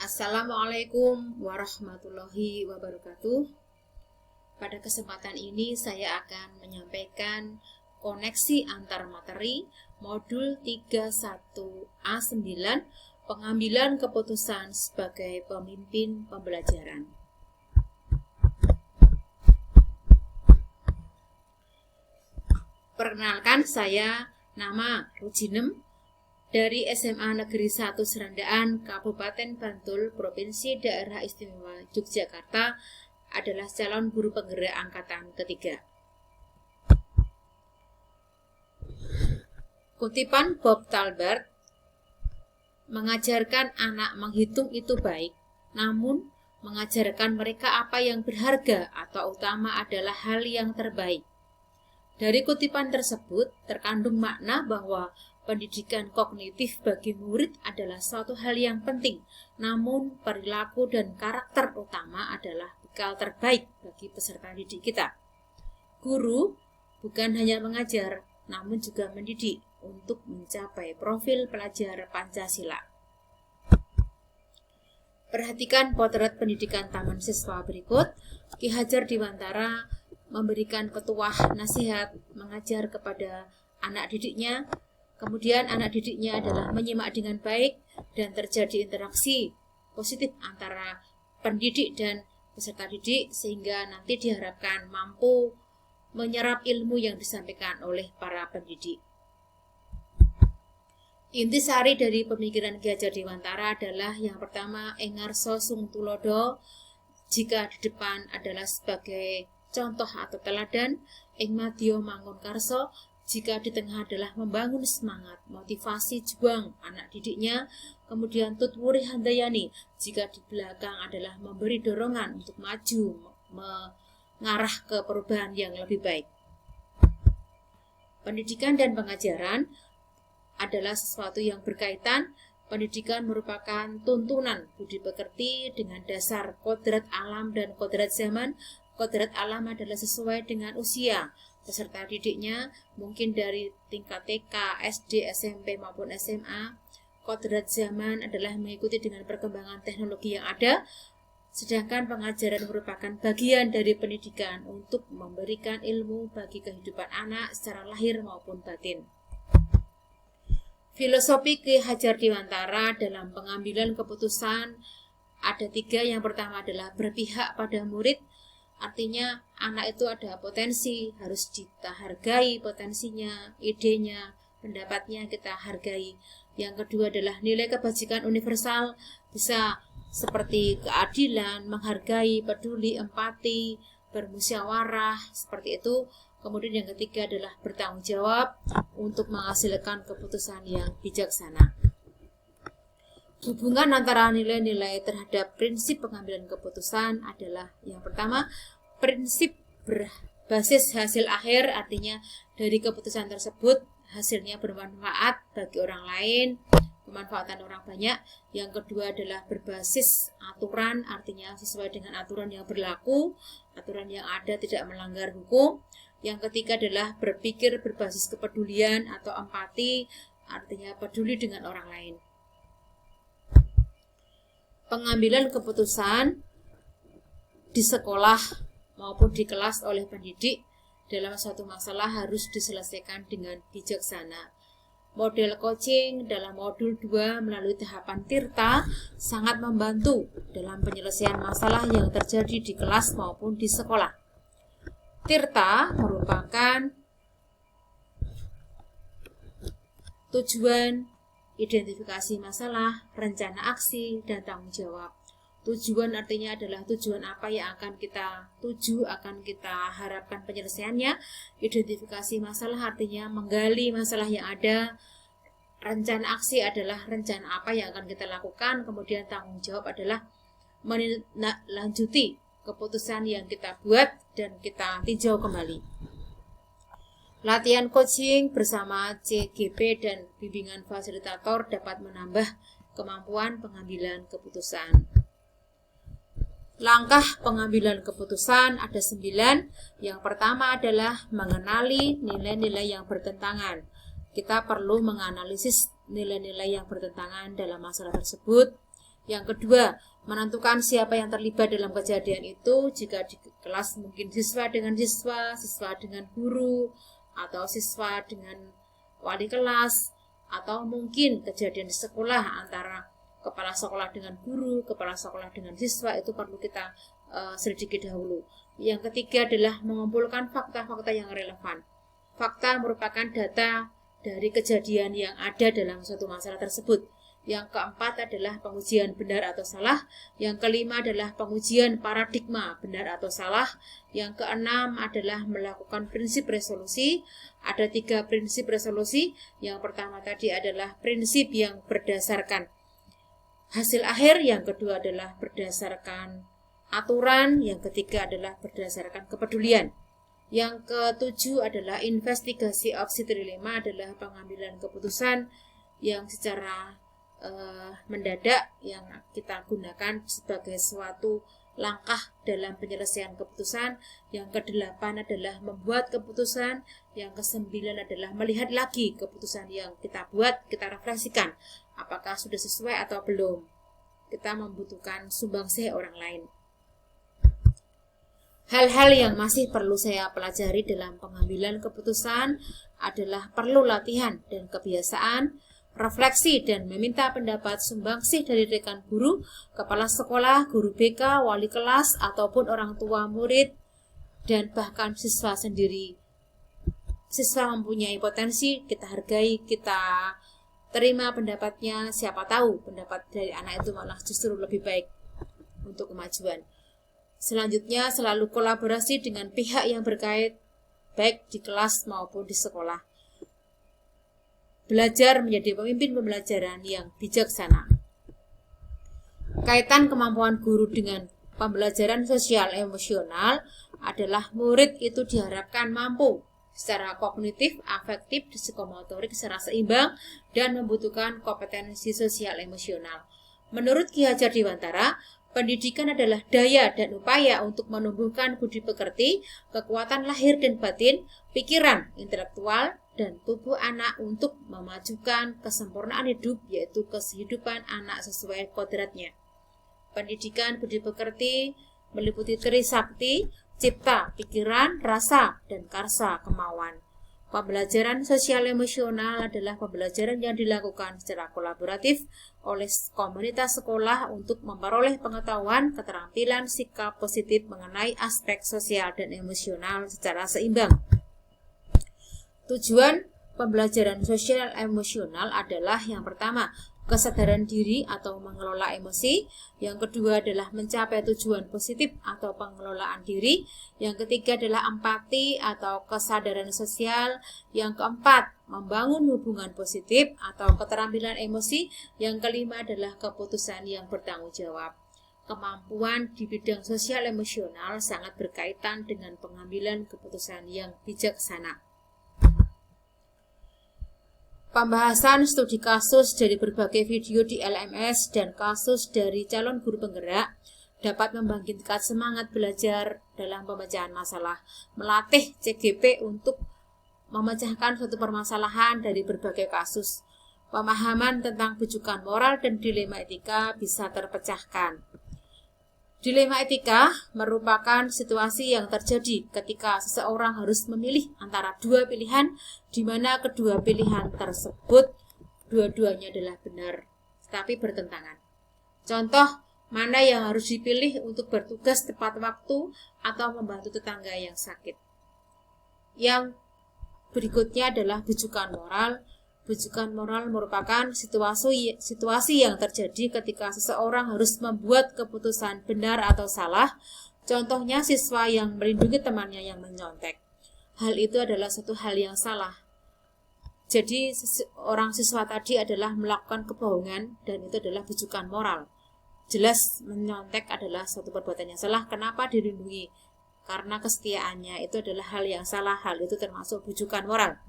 Assalamualaikum warahmatullahi wabarakatuh. Pada kesempatan ini saya akan menyampaikan koneksi antar materi modul 31A9 pengambilan keputusan sebagai pemimpin pembelajaran. Perkenalkan, saya nama Rujinem dari SMA Negeri 1 Serandaan, Kabupaten Bantul, Provinsi Daerah Istimewa Yogyakarta, adalah calon guru penggerak angkatan ketiga. Kutipan Bob Talbert, mengajarkan anak menghitung itu baik, namun mengajarkan mereka apa yang berharga atau utama adalah hal yang terbaik. Dari kutipan tersebut terkandung makna bahwa pendidikan kognitif bagi murid adalah suatu hal yang penting, namun perilaku dan karakter utama adalah bekal terbaik bagi peserta didik kita. Guru bukan hanya mengajar, namun juga mendidik untuk mencapai profil pelajar Pancasila. Perhatikan potret pendidikan taman siswa berikut. Ki Hajar Dewantara memberikan petuah nasihat mengajar kepada anak didiknya. Kemudian anak didiknya adalah menyimak dengan baik dan terjadi interaksi positif antara pendidik dan peserta didik sehingga nanti diharapkan mampu menyerap ilmu yang disampaikan oleh para pendidik. Intisari dari pemikiran Ki Hajar Dewantara adalah yang pertama, engarso sung tulodo, jika di depan adalah sebagai contoh atau teladan, ing madya mangun karso, jika di tengah adalah membangun semangat, motivasi, juang anak didiknya. Kemudian tutwuri handayani, jika di belakang adalah memberi dorongan untuk maju, mengarah ke perubahan yang lebih baik. Pendidikan dan pengajaran adalah sesuatu yang berkaitan. Pendidikan merupakan tuntunan budi pekerti dengan dasar kodrat alam dan kodrat zaman. Kodrat alam adalah sesuai dengan usia peserta didiknya, mungkin dari tingkat TK, SD, SMP maupun SMA. Kodrat zaman adalah mengikuti dengan perkembangan teknologi yang ada, sedangkan pengajaran merupakan bagian dari pendidikan untuk memberikan ilmu bagi kehidupan anak secara lahir maupun batin. Filosofi Ki Hajar Dewantara dalam pengambilan keputusan ada 3. Yang pertama adalah berpihak pada murid. Artinya anak itu ada potensi, harus kita hargai potensinya, idenya, pendapatnya kita hargai. Yang kedua adalah nilai kebajikan universal, bisa seperti keadilan, menghargai, peduli, empati, bermusyawarah, seperti itu. Kemudian yang ketiga adalah bertanggung jawab untuk menghasilkan keputusan yang bijaksana. Hubungan antara nilai-nilai terhadap prinsip pengambilan keputusan adalah yang pertama, prinsip berbasis hasil akhir, artinya dari keputusan tersebut hasilnya bermanfaat bagi orang lain, kemanfaatan orang banyak. Yang kedua adalah berbasis aturan, artinya sesuai dengan aturan yang berlaku, aturan yang ada tidak melanggar hukum. Yang ketiga adalah berpikir berbasis kepedulian atau empati, artinya peduli dengan orang lain. Pengambilan keputusan di sekolah maupun di kelas oleh pendidik dalam suatu masalah harus diselesaikan dengan bijaksana. Model coaching dalam modul 2 melalui tahapan Tirta sangat membantu dalam penyelesaian masalah yang terjadi di kelas maupun di sekolah. Tirta merupakan tujuan, identifikasi masalah, rencana aksi, dan tanggung jawab. Tujuan artinya adalah tujuan apa yang akan kita tuju, akan kita harapkan penyelesaiannya. Identifikasi masalah artinya menggali masalah yang ada. Rencana aksi adalah rencana apa yang akan kita lakukan. Kemudian tanggung jawab adalah menindaklanjuti keputusan yang kita buat dan kita tinjau kembali. Latihan coaching bersama CGP dan bimbingan fasilitator dapat menambah kemampuan pengambilan keputusan. Langkah pengambilan keputusan ada 9. Yang pertama adalah mengenali nilai-nilai yang bertentangan. Kita perlu menganalisis nilai-nilai yang bertentangan dalam masalah tersebut. Yang kedua, menentukan siapa yang terlibat dalam kejadian itu. Jika di kelas mungkin siswa dengan siswa, siswa dengan guru, atau siswa dengan wali kelas, atau mungkin kejadian di sekolah antara kepala sekolah dengan guru, kepala sekolah dengan siswa, itu perlu kita selidiki dahulu. Yang ketiga adalah mengumpulkan fakta-fakta yang relevan. Fakta merupakan data dari kejadian yang ada dalam suatu masalah tersebut. Yang keempat adalah pengujian benar atau salah. Yang kelima adalah pengujian paradigma benar atau salah. Yang keenam adalah melakukan prinsip resolusi. Ada 3 prinsip resolusi. Yang pertama tadi adalah prinsip yang berdasarkan hasil akhir. Yang kedua adalah berdasarkan aturan. Yang ketiga adalah berdasarkan kepedulian. Yang ketujuh adalah investigasi opsi trilema, adalah pengambilan keputusan yang secara mendadak yang kita gunakan sebagai suatu langkah dalam penyelesaian keputusan. Yang kedelapan adalah membuat keputusan. Yang kesembilan adalah melihat lagi keputusan yang kita buat, kita refleksikan apakah sudah sesuai atau belum. Kita membutuhkan sumbangsih orang lain. Hal-hal yang masih perlu saya pelajari dalam pengambilan keputusan adalah perlu latihan dan kebiasaan, refleksi dan meminta pendapat sumbangsih dari rekan guru, kepala sekolah, guru BK, wali kelas, ataupun orang tua murid, dan bahkan siswa sendiri. Siswa mempunyai potensi, kita hargai, kita terima pendapatnya. Siapa tahu pendapat dari anak itu malah justru lebih baik untuk kemajuan. Selanjutnya, selalu kolaborasi dengan pihak yang berkait, baik di kelas maupun di sekolah. Belajar menjadi pemimpin pembelajaran yang bijaksana. Kaitan kemampuan guru dengan pembelajaran sosial emosional adalah murid itu diharapkan mampu secara kognitif, afektif, psikomotorik secara seimbang dan membutuhkan kompetensi sosial emosional. Menurut Ki Hajar Dewantara, pendidikan adalah daya dan upaya untuk menumbuhkan budi pekerti, kekuatan lahir dan batin, pikiran, intelektual, dan tubuh anak untuk memajukan kesempurnaan hidup, yaitu kehidupan anak sesuai kodratnya. Pendidikan budi pekerti meliputi trisakti, cipta, pikiran, rasa, dan karsa, kemauan. Pembelajaran sosial emosional adalah pembelajaran yang dilakukan secara kolaboratif oleh komunitas sekolah untuk memperoleh pengetahuan, keterampilan, sikap positif mengenai aspek sosial dan emosional secara seimbang. Tujuan pembelajaran sosial emosional adalah yang pertama, kesadaran diri atau mengelola emosi. Yang kedua adalah mencapai tujuan positif atau pengelolaan diri. Yang ketiga adalah empati atau kesadaran sosial. Yang keempat, membangun hubungan positif atau keterampilan emosi. Yang kelima adalah keputusan yang bertanggung jawab. Kemampuan di bidang sosial emosional sangat berkaitan dengan pengambilan keputusan yang bijaksana. Pembahasan studi kasus dari berbagai video di LMS dan kasus dari calon guru penggerak dapat membangkitkan semangat belajar dalam pemecahan masalah, melatih CGP untuk memecahkan suatu permasalahan dari berbagai kasus. Pemahaman tentang bujukan moral dan dilema etika bisa terpecahkan. Dilema etika merupakan situasi yang terjadi ketika seseorang harus memilih antara dua pilihan, di mana kedua pilihan tersebut dua-duanya adalah benar, tapi bertentangan. Contoh, mana yang harus dipilih untuk bertugas tepat waktu atau membantu tetangga yang sakit. Yang berikutnya adalah bujukan moral. Bujukan moral merupakan situasi yang terjadi ketika seseorang harus membuat keputusan benar atau salah. Contohnya siswa yang melindungi temannya yang menyontek. Hal itu adalah satu hal yang salah. Jadi orang siswa tadi adalah melakukan kebohongan dan itu adalah bujukan moral. Jelas menyontek adalah suatu perbuatan yang salah. Kenapa dilindungi? Karena kesetiaannya itu adalah hal yang salah. Hal itu termasuk bujukan moral.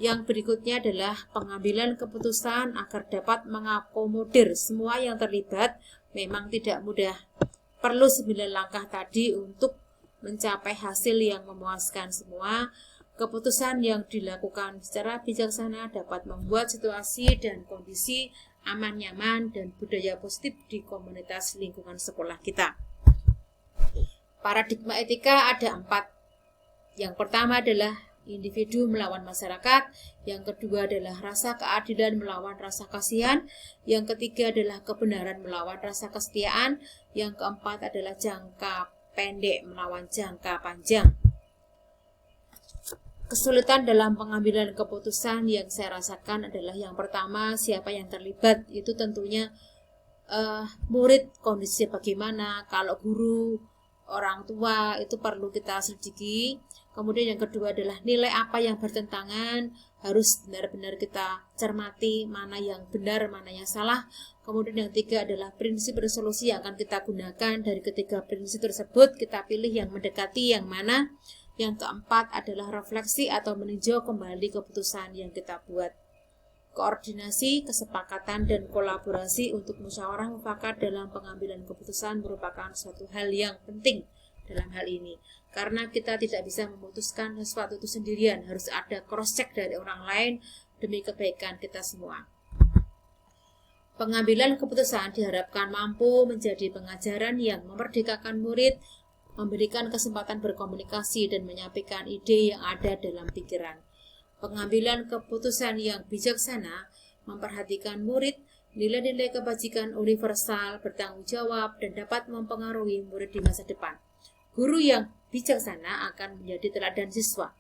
Yang berikutnya adalah pengambilan keputusan agar dapat mengakomodir semua yang terlibat. Memang tidak mudah. Perlu 9 langkah tadi untuk mencapai hasil yang memuaskan semua. Keputusan yang dilakukan secara bijaksana dapat membuat situasi dan kondisi aman, nyaman, dan budaya positif di komunitas lingkungan sekolah kita. Paradigma etika ada 4. Yang pertama adalah individu melawan masyarakat, yang kedua adalah rasa keadilan melawan rasa kasihan, yang ketiga adalah kebenaran melawan rasa kesetiaan, yang keempat adalah jangka pendek melawan jangka panjang. Kesulitan dalam pengambilan keputusan yang saya rasakan adalah yang pertama, siapa yang terlibat. Itu tentunya murid kondisi bagaimana, kalau guru, orang tua itu perlu kita selidiki. Kemudian yang kedua adalah nilai apa yang bertentangan, harus benar-benar kita cermati mana yang benar, mana yang salah. Kemudian yang ketiga adalah prinsip resolusi yang akan kita gunakan. Dari ketiga prinsip tersebut kita pilih yang mendekati yang mana. Yang keempat adalah refleksi atau meninjau kembali keputusan yang kita buat. Koordinasi, kesepakatan, dan kolaborasi untuk musyawarah mufakat dalam pengambilan keputusan merupakan suatu hal yang penting dalam hal ini. Karena kita tidak bisa memutuskan sesuatu itu sendirian, harus ada cross-check dari orang lain demi kebaikan kita semua. Pengambilan keputusan diharapkan mampu menjadi pengajaran yang memerdekakan murid, memberikan kesempatan berkomunikasi dan menyampaikan ide yang ada dalam pikiran. Pengambilan keputusan yang bijaksana memperhatikan murid, nilai-nilai kebajikan universal, bertanggung jawab, dan dapat mempengaruhi murid di masa depan. Guru yang bijaksana akan menjadi teladan siswa.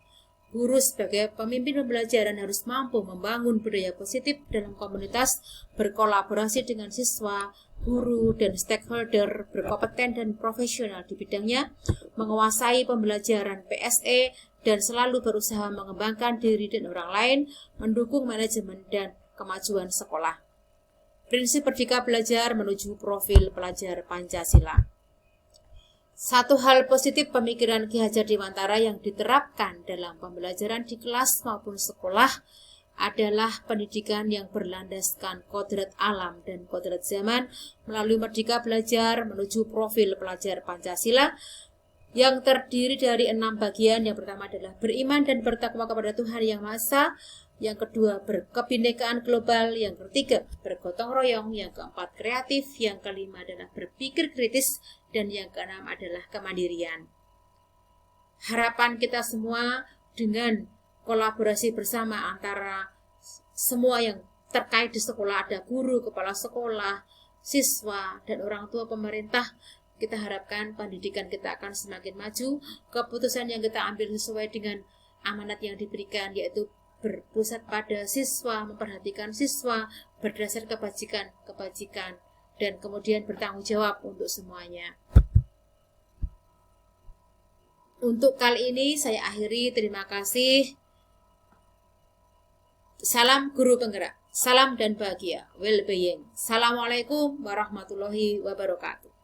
Guru sebagai pemimpin pembelajaran harus mampu membangun budaya positif dalam komunitas, berkolaborasi dengan siswa, guru, dan stakeholder berkompeten dan profesional di bidangnya, menguasai pembelajaran PSE, dan selalu berusaha mengembangkan diri dan orang lain, mendukung manajemen dan kemajuan sekolah. Prinsip Merdeka Belajar menuju profil pelajar Pancasila. Satu hal positif pemikiran Ki Hajar Dewantara yang diterapkan dalam pembelajaran di kelas maupun sekolah adalah pendidikan yang berlandaskan kodrat alam dan kodrat zaman melalui Merdeka Belajar menuju profil pelajar Pancasila yang terdiri dari 6 bagian. Yang pertama adalah beriman dan bertakwa kepada Tuhan Yang Maha Esa, yang kedua berkebinekaan global, yang ketiga bergotong royong, yang keempat kreatif, yang kelima adalah berpikir kritis, dan yang keenam adalah kemandirian. Harapan kita semua dengan kolaborasi bersama antara semua yang terkait di sekolah, ada guru, kepala sekolah, siswa, dan orang tua, pemerintah, kita harapkan pendidikan kita akan semakin maju, keputusan yang kita ambil sesuai dengan amanat yang diberikan, yaitu berpusat pada siswa, memperhatikan siswa, berdasar kebajikan, dan kemudian bertanggung jawab untuk semuanya. Untuk kali ini saya akhiri, terima kasih. Salam guru penggerak, salam dan bahagia, well-being. Assalamualaikum warahmatullahi wabarakatuh.